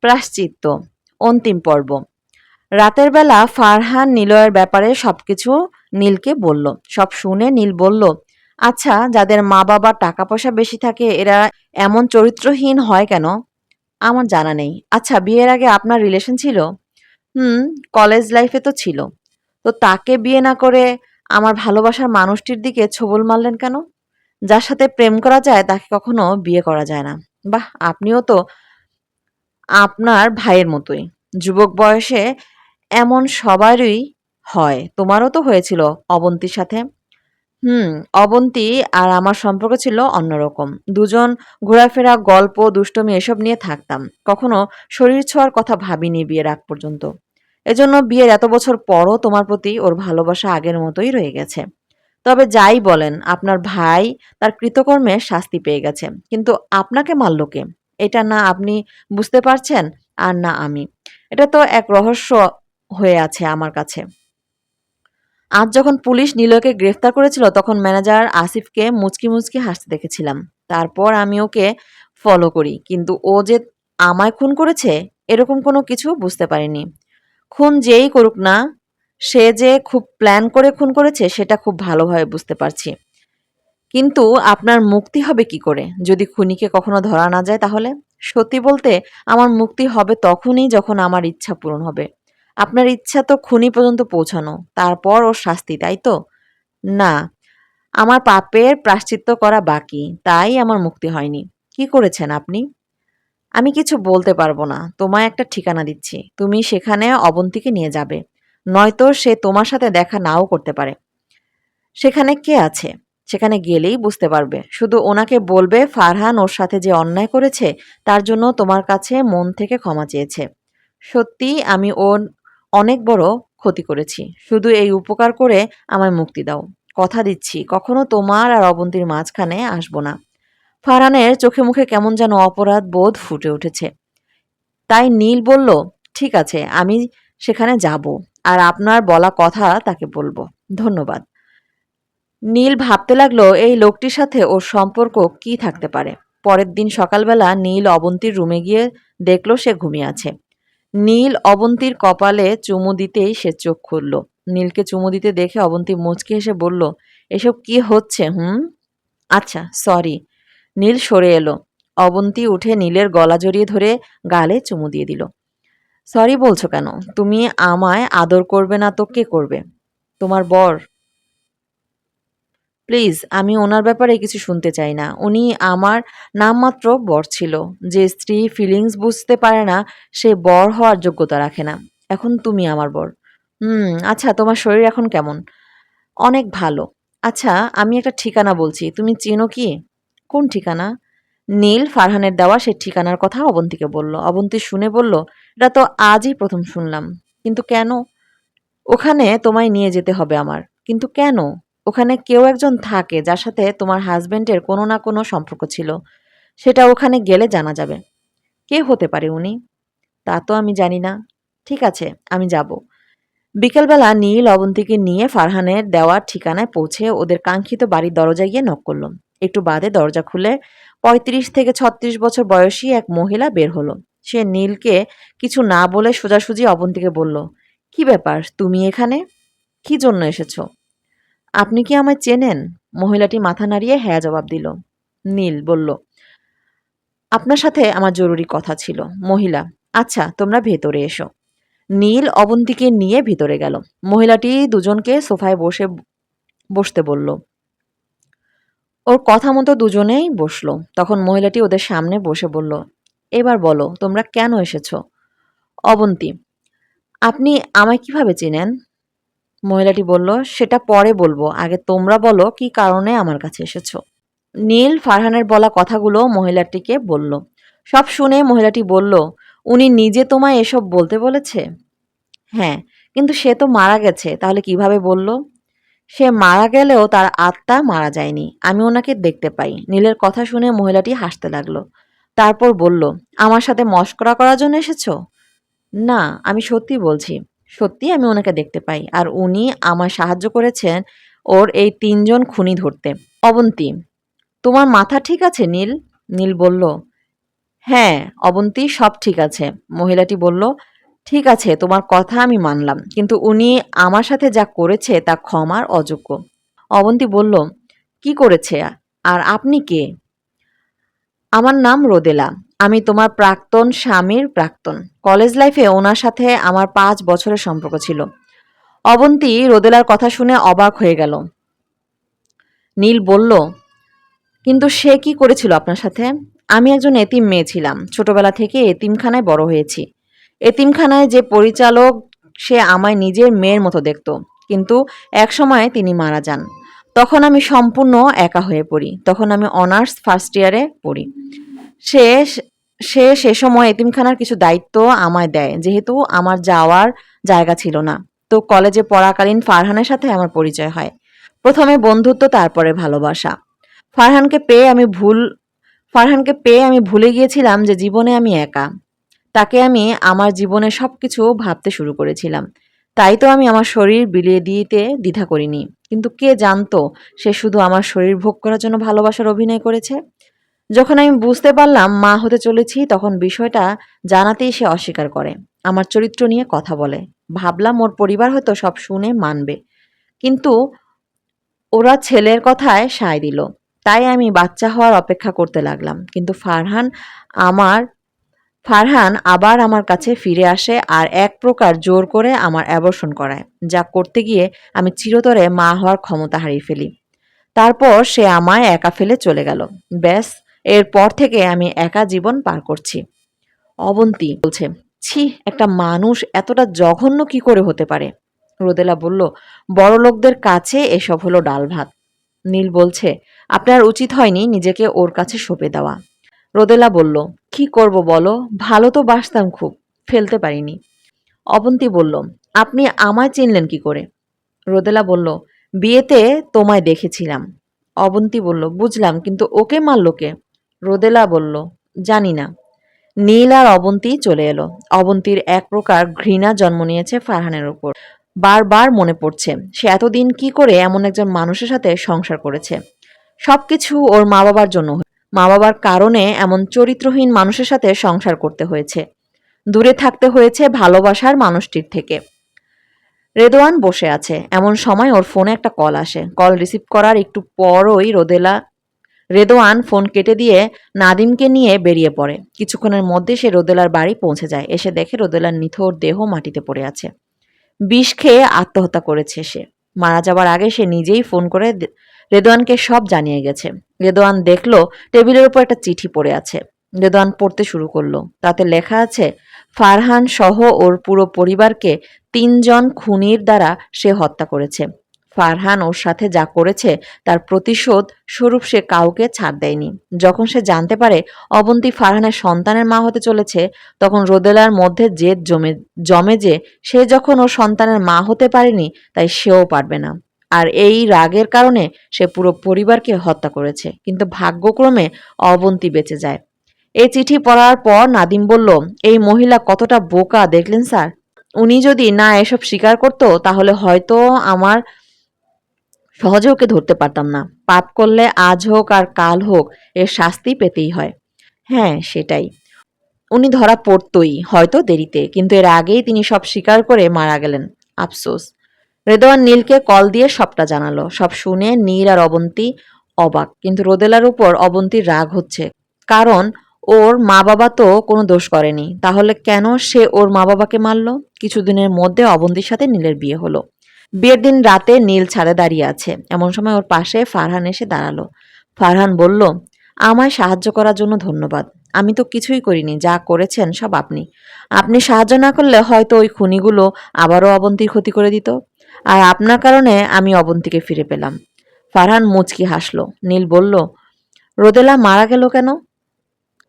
প্রায়শ্চিত্ত অন্তিম পর্ব। রাতের বেলা ফারহান নিলয়ের ব্যাপারে সবকিছু নীলকে বলল। সব শুনে নীল বলল, আচ্ছা, যাদের মা বাবার টাকা পয়সা বেশি থাকে এরা এমন চরিত্রহীন হয় কেন? আমার জানা নেই। আচ্ছা, বিয়ের আগে আপনার রিলেশন ছিল? হুম, কলেজ লাইফে তো ছিল। তো তাকে বিয়ে না করে আমার ভালোবাসার মানুষটির দিকে ছোবল মারলেন কেন? যার সাথে প্রেম করা যায় তাকে কখনো বিয়ে করা যায় না। বাহ, আপনিও তো আপনার ভাইয়ের মতোই। যুবক বয়সে এমন সবারই হয়। তোমারও তো হয়েছিল অবন্তীর সাথে। হুম, অবন্তী আর আমার সম্পর্ক ছিল অন্যরকম। দুজন ঘোরাফেরা, গল্প, দুষ্টুমি এসব নিয়ে থাকতাম। কখনো শরীর ছোঁয়ার কথা ভাবিনি বিয়ের আগ পর্যন্ত। এজন্য বিয়ের এত বছর পরও তোমার প্রতি ওর ভালোবাসা আগের মতোই রয়ে গেছে। তবে যাই বলেন, আপনার ভাই তার কৃতকর্মের শাস্তি পেয়ে গেছে। কিন্তু আপনাকে মারল কে? এটা না আপনি বুঝতে পারছেন, আর না আমি। এটা তো এক রহস্য হয়ে আছে আমার কাছে। আজ যখন পুলিশ নিলয়কে গ্রেফতার করেছিল তখন ম্যানেজার আসিফকে মুচকি মুচকি হাসতে দেখেছিলাম। তারপর আমি ওকে ফলো করি, কিন্তু ও যে আমায় খুন করেছে এরকম কোনো কিছু বুঝতে পারিনি। খুন যেই করুক না, সে যে খুব প্ল্যান করে খুন করেছে সেটা খুব ভালোভাবে বুঝতে পারছি। কিন্তু আপনার মুক্তি হবে কি করে যদি খুনিকে কখনো ধরা না যায়? তাহলে সত্যি বলতে, আমার মুক্তি হবে তখনই যখন আমার ইচ্ছা পূরণ হবে। আপনার ইচ্ছা তো খুনি পর্যন্ত পৌঁছানো, তারপর ওর শাস্তি, তাই তো? না, আমার পাপের প্রায়শ্চিত্ত করা বাকি, তাই আমার মুক্তি হয়নি। কি করেছেন আপনি? আমি কিছু বলতে পারবো না। তোমায় একটা ঠিকানা দিচ্ছি, তুমি সেখানে অবন্তীকে নিয়ে যাবে। নয়তো সে তোমার সাথে দেখা নাও করতে পারে। সেখানে কে আছে? সেখানে গেলেই বুঝতে পারবে। শুধু ওনাকে বলবে ফারহান ওর সাথে যে অন্যায় করেছে তার জন্য তোমার কাছে মন থেকে ক্ষমা চেয়েছে। সত্যিই আমি ওর অনেক বড় ক্ষতি করেছি। শুধু এই উপকার করে আমায় মুক্তি দাও। কথা দিচ্ছি কখনো তোমার আর অবন্তীর মাঝখানে আসবো না। ফারহানের চোখে মুখে কেমন যেন অপরাধ বোধ ফুটে উঠেছে। তাই নীল বলল, ঠিক আছে, আমি সেখানে যাব। আর আপনার বলা কথা তাকে বলবো। ধন্যবাদ। নীল ভাবতে লাগলো এই লোকটির সাথে ওর সম্পর্ক কি থাকতে পারে। পরের দিন সকালবেলা নীল অবন্তীর রুমে গিয়ে দেখল সে ঘুমিয়ে আছে। নীল অবন্তীর কপালে চুমু দিতেই সে চোখ খুলল। নীলকে চুমু দিতে দেখে অবন্তী মুচকি হেসে বলল, এসব কি হচ্ছে? হুম, আচ্ছা, সরি। নীল সরে এলো। অবন্তী উঠে নীলের গলা জড়িয়ে ধরে গালে চুমু দিয়ে দিল। সরি বলছো কেন? তুমি আমায় আদর করবে না তো কে করবে? তোমার বর। প্লিজ, আমি ওনার ব্যাপারে কিছু শুনতে চাই না। উনি আমার নামমাত্র বর ছিল। যে স্ত্রী ফিলিংস বুঝতে পারে না সে বর হওয়ার যোগ্যতা রাখে না। এখন তুমি আমার বর। আচ্ছা, তোমার শরীর এখন কেমন? অনেক ভালো। আচ্ছা, আমি একটা ঠিকানা বলছি, তুমি চেনো কি? কোন ঠিকানা? নীল ফারহানের দেওয়া সে ঠিকানার কথা অবন্তীকে বলল। অবন্তী শুনে বলল, এটা তো আজই প্রথম শুনলাম। কিন্তু কেন? ওখানে তোমায় নিয়ে যেতে হবে আমার। কিন্তু কেন? ওখানে কেউ একজন থাকে যার সাথে তোমার হাসব্যান্ডের কোনো না কোনো সম্পর্ক ছিল। সেটা ওখানে গেলে জানা যাবে। কে হতে পারে উনি? তা তো আমি জানি না। ঠিক আছে, আমি যাব। বিকেলবেলা নীল অবন্তীকে নিয়ে ফারহানের দেওয়া ঠিকানায় পৌঁছে ওদের কাঙ্ক্ষিত বাড়ির দরজায় গিয়ে নক করল। একটু বাদে দরজা খুলে 35 থেকে 36 বছর বয়সী এক মহিলা বের হলো। সে নীলকে কিছু না বলে সোজাসুজি অবন্তীকে বলল, কি ব্যাপার, তুমি এখানে? কি জন্য এসেছো? আপনি কি আমায় চেনেন? মহিলাটি মাথা নাড়িয়ে হ্যাঁ জবাব দিল। নীল বলল, আপনার সাথে আমার জরুরি কথা ছিল। মহিলা, আচ্ছা, তোমরা ভেতরে এসো। নীল অবন্তীকে নিয়ে ভিতরে গেল। মহিলাটি দুজনকে সোফায় বসতে বলল। ওর কথা মতো দুজনেই বসলো। তখন মহিলাটি ওদের সামনে বসে বলল, এবার বলো তোমরা কেন এসেছো? অবন্তী, আপনি আমায় কিভাবে চেনেন? মহিলাটি বলল, সেটা পরে বলবো, আগে তোমরা বলো কি কারণে আমার কাছে এসেছো। নীল ফারহানের বলা কথাগুলো মহিলাটিকে বলল। সব শুনে মহিলাটি বলল, উনি নিজে তোমায় এসব বলতে বলেছে? হ্যাঁ, কিন্তু সে তো মারা গেছে, তাহলে কিভাবে বলল? সে মারা গেলেও তার আত্মা মারা যায়নি। আমি ওনাকে দেখতে পাই। নীলের কথা শুনে মহিলাটি হাসতে লাগলো। তারপর বলল, আমার সাথে মশকরা করার জন্য এসেছো? না, আমি সত্যি বলছি। সত্যি আমি ওনাকে দেখতে পাই। আর উনি আমায় সাহায্য করেছেন ওর এই 3 জন খুনি ধরতে। অবন্তী, তোমার মাথা ঠিক আছে নীল? নীল বলল, হ্যাঁ, অবন্তী, সব ঠিক আছে। মহিলাটি বলল, ঠিক আছে, তোমার কথা আমি মানলাম। কিন্তু উনি আমার সাথে যা করেছে তা ক্ষমার অযোগ্য। অবন্তী বলল, কি করেছে? আর আপনি কে? আমার নাম রোদেলা। আমি তোমার প্রাক্তন স্বামীর প্রাক্তন। কলেজ লাইফে ওনার সাথে আমার 5 বছরের সম্পর্ক ছিল। অবন্তী রোদেলার কথা শুনে অবাক হয়ে গেল। নীল বলল, কিন্তু সে কি করেছিল আপনার সাথে? আমি একজন এতিম মেয়ে ছিলাম। ছোটবেলা থেকে এতিমখানায় বড় হয়েছি। এতিমখানায় যে পরিচালক, সে আমায় নিজের মেয়ের মতো দেখত। কিন্তু একসময় তিনি মারা যান। তখন আমি সম্পূর্ণ একা হয়ে পড়ি। তখন আমি অনার্স ফার্স্ট ইয়ারে পড়ি। সে সে সময় এতিমখানার কিছু দায়িত্ব আমায় দেয়, যেহেতু আমার যাওয়ার জায়গা ছিল না। তো কলেজে পড়াকালীন ফারহানের সাথে আমার পরিচয় হয়। প্রথমে বন্ধুত্ব, তারপরে ভালোবাসা। ফারহানকে পেয়ে আমি ভুল ফারহানকে পেয়ে আমি ভুলে গিয়েছিলাম যে জীবনে আমি একা। তাকে আমি আমার জীবনের সবকিছু ভাবতে শুরু করেছিলাম। তাই তো আমি আমার শরীর বিলিয়ে দিতে দ্বিধা করিনি। কিন্তু কে জানতো সে শুধু আমার শরীর ভোগ করার জন্য ভালোবাসার অভিনয় করেছে? যখন আমি বুঝতে পারলাম মা হতে চলেছি, তখন বিষয়টা জানাতেই সে অস্বীকার করে। আমার চরিত্র নিয়ে কথা বলে। ভাবলাম ওর পরিবার হয়তো সব শুনে মানবে। কিন্তু ওরা ছেলের কথায় সায় দিল। তাই আমি বাচ্চা হওয়ার অপেক্ষা করতে লাগলাম। কিন্তু আমার ফারহান আবার আমার কাছে ফিরে আসে আর এক প্রকার জোর করে আমার অ্যাবর্শন করায়, যা করতে গিয়ে আমি চিরতরে মা হওয়ার ক্ষমতা হারিয়ে ফেলি। তারপর সে আমায় একা ফেলে চলে গেল। ব্যাস, এরপর থেকে আমি একা জীবন পার করছি। অবন্তী বলছে, ছি, একটা মানুষ এতটা জঘন্য কি করে হতে পারে? রোদেলা বলল, বড়লোকদের কাছে এসব হলো ডাল ভাত। নীল বলছে, আপনার উচিত হয়নি নিজেকে ওর কাছে সঁপে দেওয়া। রোদেলা বলল, কি করব বলো, ভালো তো বাসতাম খুব, ফেলতে পারিনি। অবন্তী বলল, আপনি আমায় চিনলেন কি করে? রোদেলা বলল, বিয়েতে তোমায় দেখেছিলাম। অবন্তী বলল, বুঝলাম, কিন্তু ওকে মারল কে? রোদেলা বলল, জানি না। নীল আর অবন্তী চলে এলো। অবন্তীর এক প্রকার ঘৃণা জন্ম নিয়েছে ফারহানের ওপর। বারবার মনে পড়ছে সে এতদিন কি করে এমন একজন মানুষের সাথে সংসার করেছে। সবকিছু ওর মা বাবার জন্য। মা বাবার কারণে এমন চরিত্রহীন মানুষের সাথে সংসার করতে হয়েছে। দূরে থাকতে হয়েছে ভালোবাসার মানুষটির থেকে। রেদোয়ান বসে আছে। এমন সময় ওর ফোনে একটা কল আসে। কল রিসিভ করার একটু পরই রেদোয়ান ফোন কেটে দিয়ে নাদিমকে নিয়ে বেরিয়ে পড়ে। কিছুক্ষণের মধ্যে সে রোদেলার বাড়ি পৌঁছে যায়। এসে দেখে রোদেলার নিথর দেহ মাটিতে পড়ে আছে। বিষ খেয়ে আত্মহত্যা করেছে সে। মারা যাবার আগে সে নিজেই ফোন করে রেদোয়ানকে সব জানিয়ে গেছে। রেদোয়ান দেখলো টেবিলের উপর একটা চিঠি পড়ে আছে। রেদোয়ান পড়তে শুরু করলো। তাতে লেখা আছে, ফারহান সহ ওর পুরো পরিবারকে 3 জন খুনির দ্বারা সে হত্যা করেছে। ফারহান ওর সাথে যা করেছে তার প্রতিশোধ স্বরূপ সে কাউকে ছাড় দেয়নি। যখন সে জানতে পারে অবন্তী ফারহানের সন্তানের মা হতে চলেছে, তখন রোদেলার মধ্যে জেদ জমে যে সে যখন ওর সন্তানের মা হতে পারেনি, তাই সেও পারবে না। আর এই রাগের কারণে সে পুরো পরিবারকে হত্যা করেছে। কিন্তু ভাগ্যক্রমে অবন্তী বেঁচে যায়। এই চিঠি পড়ার পর নাদিম বলল, এই মহিলা কতটা বোকা দেখলেন স্যার। উনি যদি না এসব স্বীকার করত, তাহলে হয়তো আমার সহজে ওকে ধরতে পারতাম না। পাপ করলে আজ হোক আর কাল হোক এর শাস্তি পেতেই হয়। হ্যাঁ, সেটাই। উনি ধরা পড়তই, হয়তো দেরিতে, কিন্তু এর আগেই তিনি সব স্বীকার করে মারা গেলেন। আফসোস। রেদওয়ান নীলকে কল দিয়ে সবটা জানালো। সব শুনে নীল আর অবন্তী অবাক, কিন্তু রোদেলার উপর অবন্তীর রাগ হচ্ছে। কারণ ওর মা বাবা তো কোনো দোষ করেনি, তাহলে কেন সে ওর মা বাবাকে মারল? কিছুদিনের মধ্যে অবন্তীর সাথে নীলের বিয়ে হলো। বিয়ের দিন রাতে নীল ছাদে দাঁড়িয়ে আছে। এমন সময় ওর পাশে ফারহান এসে দাঁড়ালো। ফারহান বলল, আমায় সাহায্য করার জন্য ধন্যবাদ। আমি তো কিছুই করিনি, যা করেছেন সব আপনি। আপনি সাহায্য না করলে হয়তো ওই খুনিগুলো আবারও অবন্তীর ক্ষতি করে দিত। আর আপনার কারণে আমি অবন্তীকে ফিরে পেলাম। ফারহান মুচকি হাসল। নীল বলল, রোদেলা মারা গেল কেন?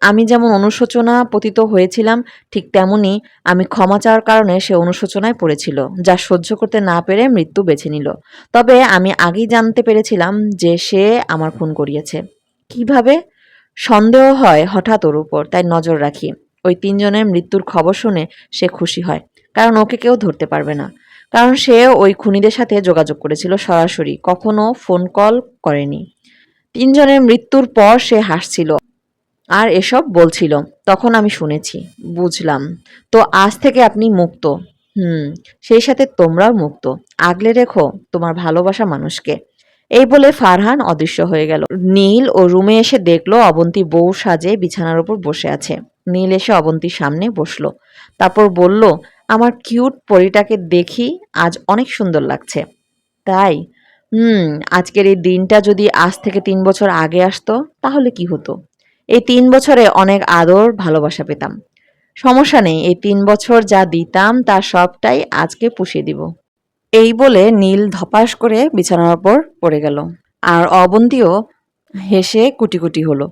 আমি যেমন অনুশোচনা পতিত হয়েছিলাম, ঠিক তেমনি আমি ক্ষমা চাওয়ার কারণে সে অনুশোচনায় পড়েছিল, যা সহ্য করতে না পেরে মৃত্যু বেছে নিল। তবে আমি আগেই জানতে পেরেছিলাম যে সে আমার খুন করিয়েছে। কিভাবে? সন্দেহ হয় হঠাৎ ওর উপর, তাই নজর রাখি। ওই 3 জনের মৃত্যুর খবর শুনে সে খুশি হয়, কারণ ওকে কেউ ধরতে পারবে না। কারণ সে ওই খুনিদের সাথে যোগাযোগ করেছিল সরাসরি, কখনো ফোন কল করেনি। 3 জনের মৃত্যুর পর সে হাসছিল। আর এসব বলছিল। তখন আমি শুনেছি। বুঝলাম। তো আজ থেকে আপনি মুক্ত। হুম, সেই সাথে তোমরাও মুক্ত। আগলে রেখো তোমার ভালোবাসা মানুষকে। এই বলে ফারহান অদৃশ্য হয়ে গেল। নীল ও রুমে এসে দেখলো অবন্তী বউ সাজে বিছানার উপর বসে আছে। নীল এসে অবন্তীর সামনে বসলো। তারপর বলল, আমার কিউট পরীটাকে দেখি আজ অনেক সুন্দর লাগছে। তাই? হুম, আজকের এই দিনটা যদি আজ থেকে ৩ বছর আগে আসতো তাহলে কি হতো? এই ৩ বছরে অনেক আদর ভালোবাসা পেতাম। সমস্যা নেই, এই ৩ বছর যা দিতাম তার সবটাই আজকে পুষিয়ে দিব। এই বলে নীল ধপাস করে বিছানার উপর পড়ে গেল। আর অবন্তীও হেসে কুটি কুটি হলো।